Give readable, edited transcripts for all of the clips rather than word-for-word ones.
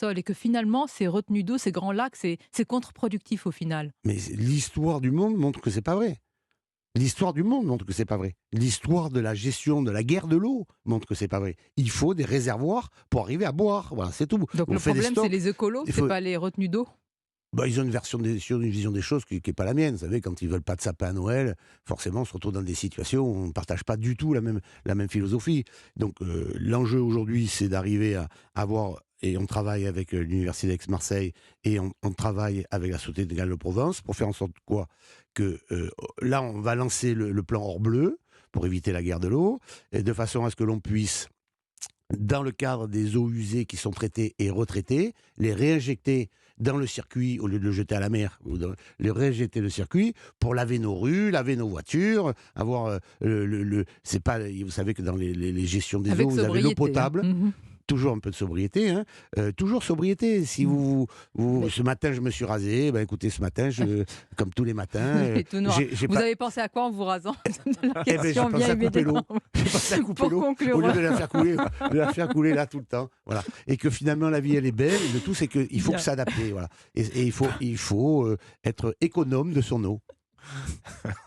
sol et que finalement, ces retenues d'eau, ces grands lacs, c'est contre-productif au final. Mais l'histoire du monde montre que c'est pas vrai. L'histoire du monde montre que c'est pas vrai. L'histoire de la gestion de la guerre de l'eau montre que c'est pas vrai. Il faut des réservoirs pour arriver à boire. Voilà, c'est tout. Donc On le fait des problème, c'est stocks. les écolos, Il c'est faut... pas les retenues d'eau? Bah, ils ont une vision des choses qui n'est pas la mienne. Vous savez, quand ils veulent pas de sapin à Noël, forcément, on se retrouve dans des situations où on ne partage pas du tout la même philosophie. Donc, l'enjeu aujourd'hui, c'est d'arriver à avoir, et on travaille avec l'Université d'Aix-Marseille, et on travaille avec la Société de Galles-de-Provence, pour faire en sorte quoi que là, on va lancer le plan hors bleu, pour éviter la guerre de l'eau, et de façon à ce que l'on puisse, dans le cadre des eaux usées qui sont traitées et retraitées, les réinjecter dans le circuit au lieu de le jeter à la mer, les réinjecter le circuit pour laver nos rues, laver nos voitures, avoir c'est pas, vous savez que dans les gestions des eaux, Avec vous avez l'eau sobriété, hein. potable. Mmh. Toujours un peu de sobriété, hein. Toujours sobriété. Si Mmh. Mais ce matin je me suis rasé, ben écoutez, ce matin, comme tous les matins, tout noir. j'ai Vous pas, avez pensé à quoi en vous rasant? La eh ben, j'ai question vient pensé à couper l'eau. immédiatement. J'ai pensé à couper Pour l'eau au conclure, lieu de la faire couler là tout le temps. Voilà. Et que finalement la vie elle est belle. Et le tout c'est qu'il faut bien. que s'adapter. Voilà. Et il faut être économe de son eau.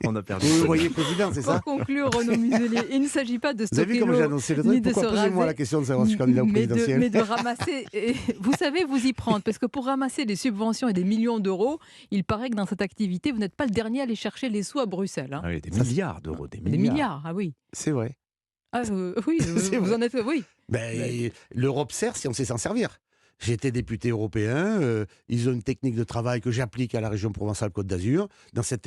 On a perdu Vous Sonia. voyez, président, c'est Pour ça? conclure, Renaud Muselier, il ne s'agit pas de Vous avez vu stocker comment j'ai l'eau annoncé le ni truc? de se Pourquoi? Posez-moi la raser, question de savoir si je suis candidat au présidentiel. mais de ramasser. Et vous savez vous y prendre, parce que pour ramasser des subventions et des millions d'euros, il paraît que dans cette activité, vous n'êtes pas le dernier à aller chercher les sous à Bruxelles, hein. Ah oui, des milliards d'euros, des Des milliards. milliards, ah oui. C'est vrai. Ah, oui, C'est vous vrai. en êtes, oui. Ben, l'Europe sert si on sait s'en servir. J'ai été député européen, ils ont une technique de travail que j'applique à la région Provence-Alpes-Côte d'Azur. Dans cette